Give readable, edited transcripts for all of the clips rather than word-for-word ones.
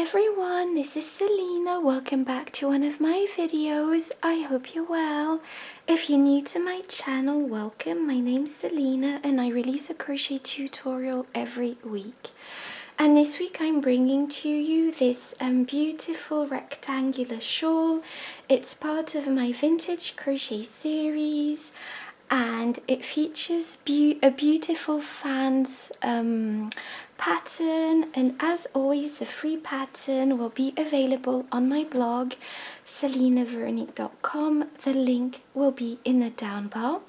everyone, this is Selina. Welcome back to one of my videos. I hope you're well. If you're new to my channel, welcome. My name's Selina and I release a crochet tutorial every week. And this week I'm bringing to you this beautiful rectangular shawl. It's part of my vintage crochet series and it features a beautiful fans pattern, and as always the free pattern will be available on my blog selinaveronique.com. The link will be in the down bar,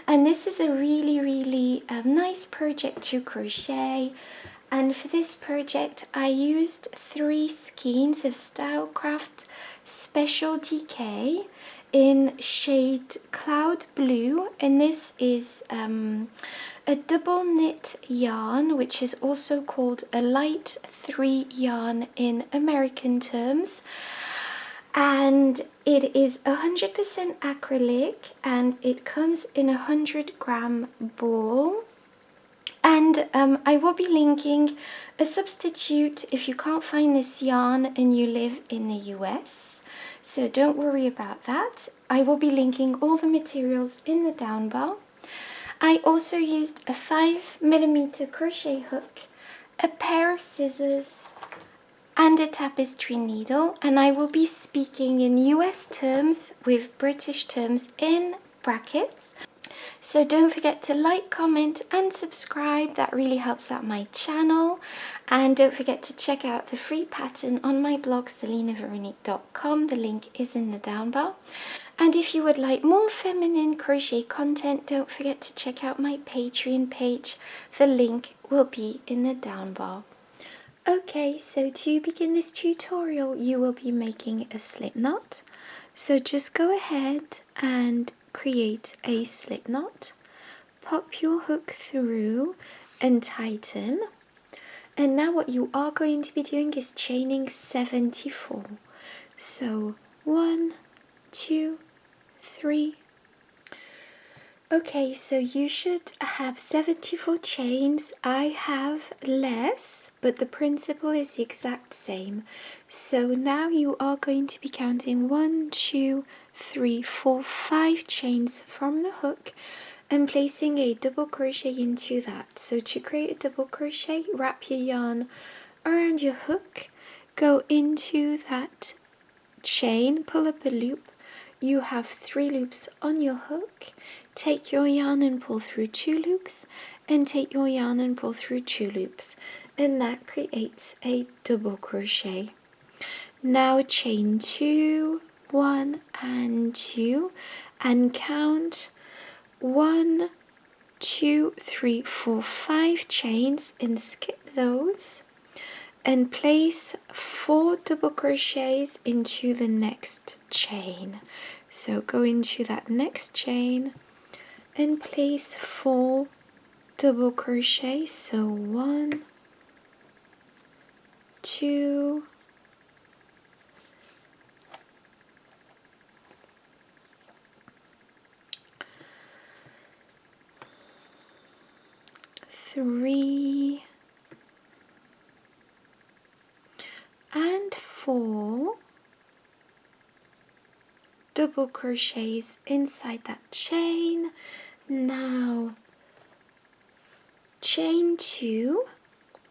and this is a really nice project to crochet. And for this project I used 3 skeins of Stylecraft Special DK in shade Cloud Blue, and this is a double knit yarn, which is also called a light 3 yarn in American terms, and it is 100% acrylic and it comes in a 100-gram ball. And I will be linking a substitute if you can't find this yarn and you live in the US. So don't worry about that. I will be linking all the materials in the down bar. I also used a 5mm crochet hook, a pair of scissors, and a tapestry needle. And I will be speaking in US terms with British terms in brackets. So don't forget to like, comment and subscribe. That really helps out my channel. And don't forget to check out the free pattern on my blog selinaveronique.com. The link is in the down bar. And if you would like more feminine crochet content, don't forget to check out my Patreon page. The link will be in the down bar. Okay, so to begin this tutorial, you will be making a slip knot. So just go ahead and create a slip knot, pop your hook through and tighten. And now what you are going to be doing is chaining 74. So 1, 2, 3. Okay, so you should have 74 chains. I have less, but the principle is the exact same. So now you are going to be counting 1, 2, 3, 4, 5 chains from the hook and placing a double crochet into that. So to create a double crochet, wrap your yarn around your hook, go into that chain, pull up a loop. You have 3 loops on your hook. Take your yarn and pull through 2 loops, and take your yarn and pull through 2 loops, and that creates a double crochet. Now chain 2, 1 and 2, and count 1, 2, 3, 4, 5 chains and skip those, and place 4 double crochets into the next chain. So go into that next chain and place 4 double crochets. So 1, 2, 3 and 4 double crochets inside that chain. Now chain 2,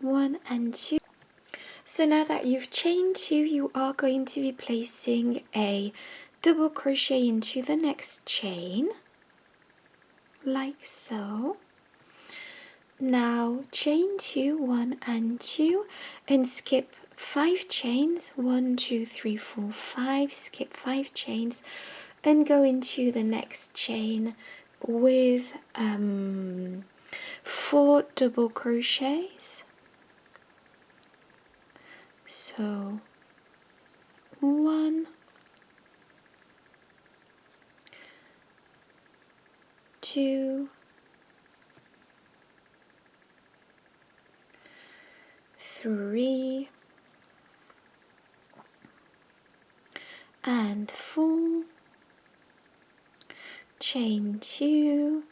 1 and 2. So now that you've chained 2, you are going to be placing a double crochet into the next chain, like so. Now chain 2, 1 and 2, and skip 5 chains, 1, 2, 3, 4, 5, skip 5 chains, and go into the next chain with 4 double crochets. So 1, 2, 3 and 4, chain 2,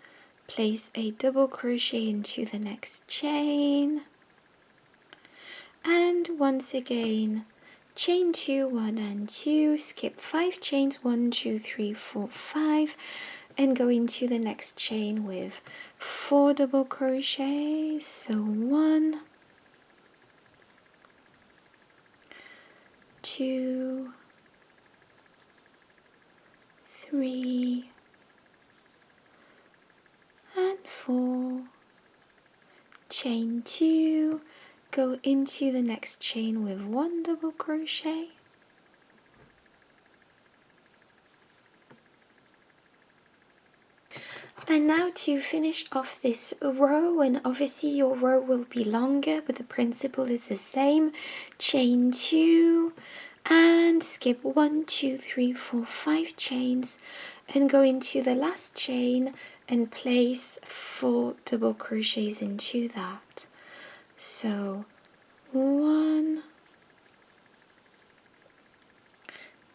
place a double crochet into the next chain, and once again chain 2, 1 and 2, skip 5 chains, 1, 2, 3, 4, 5, and go into the next chain with 4 double crochets. So 1, 2, 3 and 4, chain 2, go into the next chain with 1 double crochet, and now to finish off this row, and obviously your row will be longer but the principle is the same, chain 2 and skip 1, 2, 3, 4, 5 chains and go into the last chain and place 4 double crochets into that. So 1,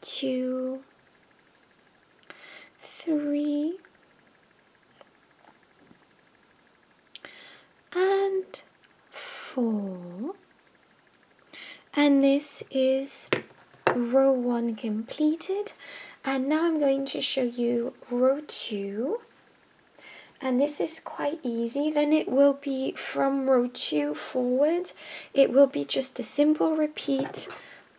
2, 3 and 4, and this is row 1 completed. And now I'm going to show you row 2, and this is quite easy. Then it will be from row 2 forward, it will be just a simple repeat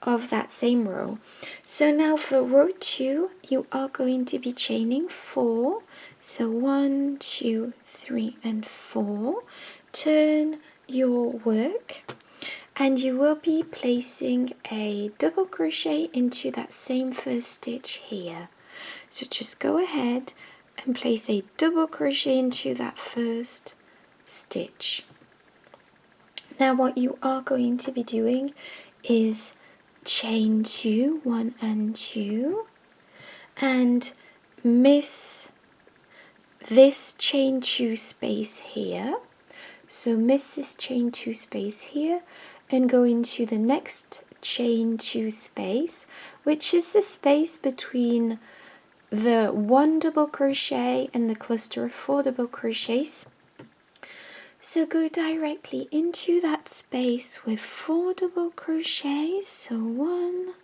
of that same row. So now for row 2 you are going to be chaining 4, so 1, 2, 3 and 4, turn your work, and you will be placing a double crochet into that same first stitch here. So just go ahead and place a double crochet into that first stitch. Now what you are going to be doing is chain 2, 1 and 2, and miss this chain 2 space here. So miss this chain 2 space here and go into the next chain 2 space, which is the space between the 1 double crochet and the cluster of 4 double crochets. So go directly into that space with 4 double crochets. So 1,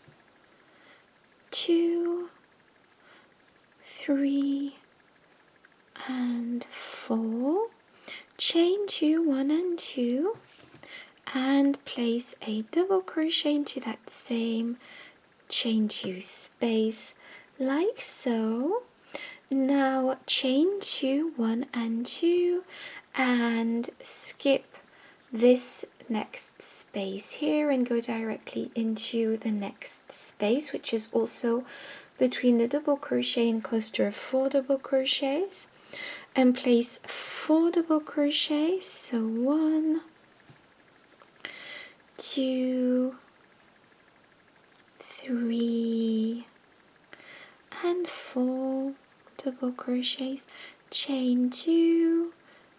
2, 3 and 4, chain 2, 1 and 2, and place a double crochet into that same chain 2 space like so. Now chain 2, 1 and 2, and skip this next space here and go directly into the next space, which is also between the double crochet and cluster of 4 double crochets, and place 4 double crochets. So 1, 2, 3 and 4 double crochets, chain 2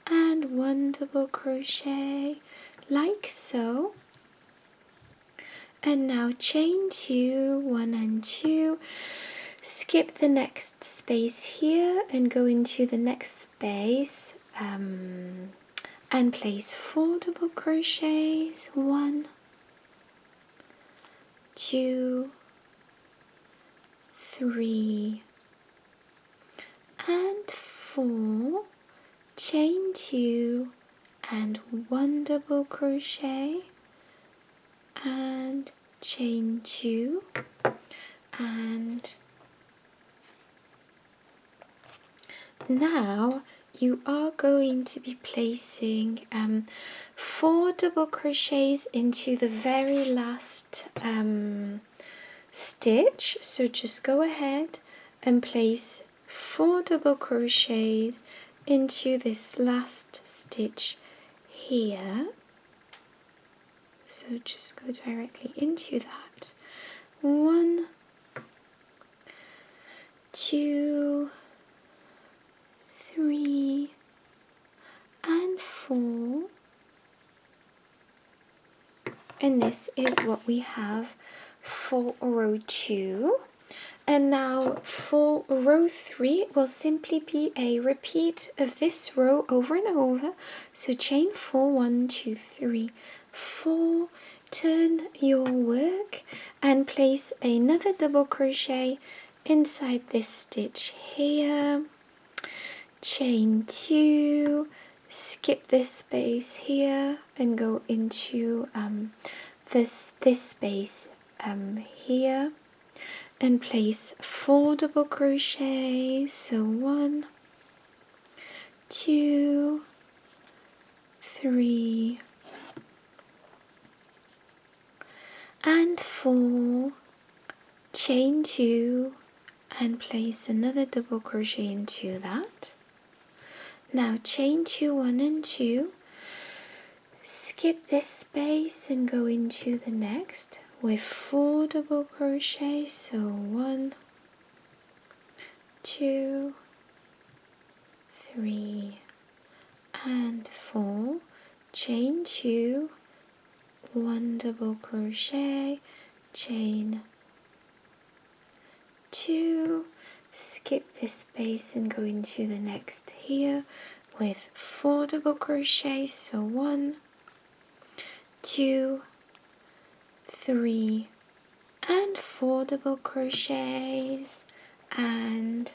and 1 double crochet like so, and now chain 2, 1 and 2, skip the next space here and go into the next space, and place 4 double crochets, 1, 2, 3 and 4, chain 2 and 1 double crochet and chain 2, and now you are going to be placing 4 double crochets into the very last stitch. So just go ahead and place 4 double crochets into this last stitch here. So just go directly into that. 1, 2, 3 and 4, and this is what we have for row 2. And now for row 3 it will simply be a repeat of this row over and over. So chain 4, 1, 2, 3, 4, turn your work and place another double crochet inside this stitch here, chain 2, skip this space here and go into this space here, and place 4 double crochets. So 1, 2, 3 and 4, chain 2 and place another double crochet into that. Now chain 2, 1 and 2, skip this space and go into the next with 4 double crochets. So 1, 2, 3 and 4, chain 2, 1 double crochet, chain 2, skip this space and go into the next here with 4 double crochets. So 1, 2, 3 and 4 double crochets, and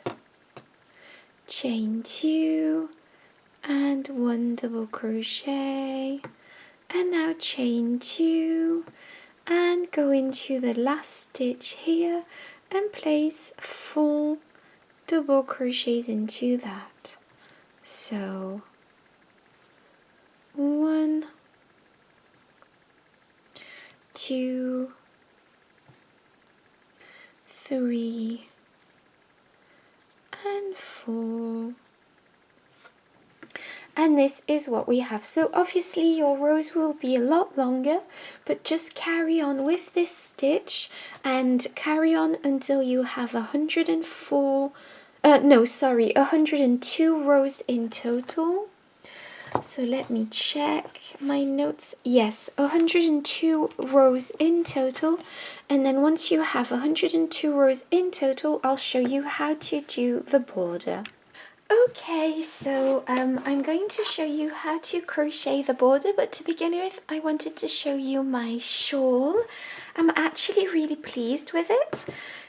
chain 2 and 1 double crochet, and now chain 2 and go into the last stitch here and place 4 double crochets into that. So 1, 2, 3 and 4. And this is what we have. So obviously your rows will be a lot longer, but just carry on with this stitch and carry on until you have 102 rows in total. So let me check my notes. Yes, 102 rows in total. And then once you have 102 rows in total, I'll show you how to do the border. Okay, so I'm going to show you how to crochet the border, but to begin with, I wanted to show you my shawl. I'm actually really pleased with it.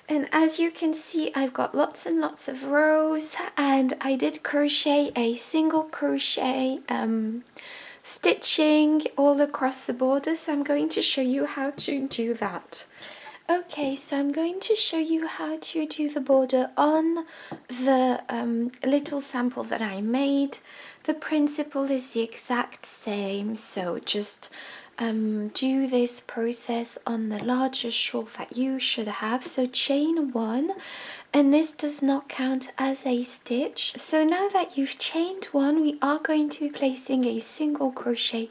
And as you can see, I've got lots and lots of rows, and I did crochet a single crochet stitching all across the border, so I'm going to show you how to do that. Okay, so I'm going to show you how to do the border on the little sample that I made. The principle is the exact same, so just do this process on the larger shawl that you should have. So chain 1, and this does not count as a stitch. So now that you've chained 1, we are going to be placing a single crochet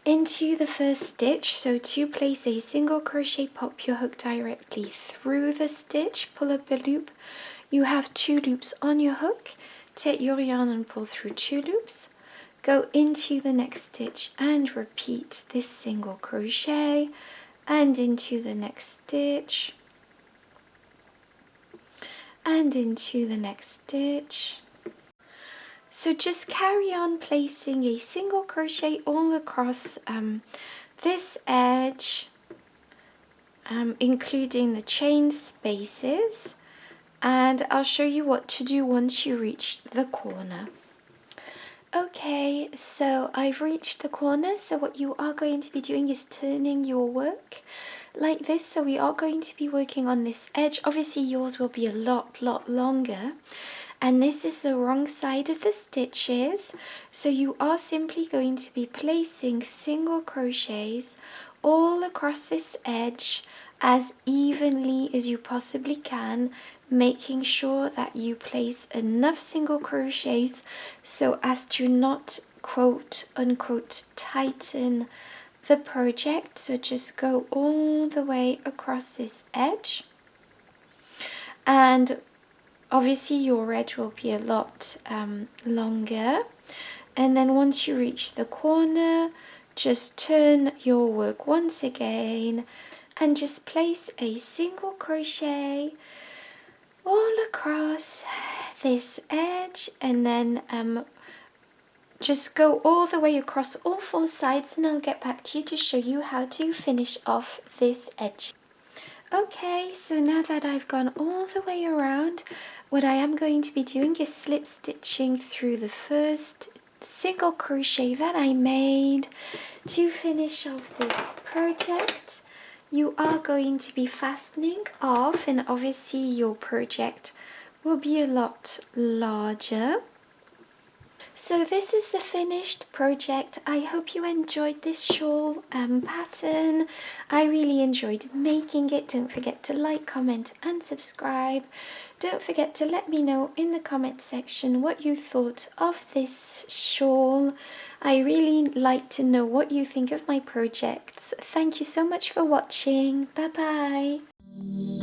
into the first stitch. So to place a single crochet, pop your hook directly through the stitch, pull up a loop. You have 2 loops on your hook, take your yarn and pull through 2 loops, go into the next stitch and repeat this single crochet, and into the next stitch, and into the next stitch. So just carry on placing a single crochet all across this edge, including the chain spaces, and I'll show you what to do once you reach the corner. Okay, so I've reached the corner, so what you are going to be doing is turning your work like this. So we are going to be working on this edge. Obviously yours will be a lot longer, and this is the wrong side of the stitches, so you are simply going to be placing single crochets all across this edge as evenly as you possibly can, making sure that you place enough single crochets so as to not quote unquote tighten the project. So just go all the way across this edge, and obviously your edge will be a lot longer. And then once you reach the corner, just turn your work once again and just place a single crochet all across this edge, and then just go all the way across all 4 sides, and I'll get back to you to show you how to finish off this edge. Okay, so now that I've gone all the way around, what I am going to be doing is slip stitching through the first single crochet that I made to finish off this project. You are going to be fastening off, and obviously your project will be a lot larger. So this is the finished project. I hope you enjoyed this shawl pattern. I really enjoyed making it. Don't forget to like, comment and subscribe. Don't forget to let me know in the comment section what you thought of this shawl. I really like to know what you think of my projects. Thank you so much for watching. Bye bye.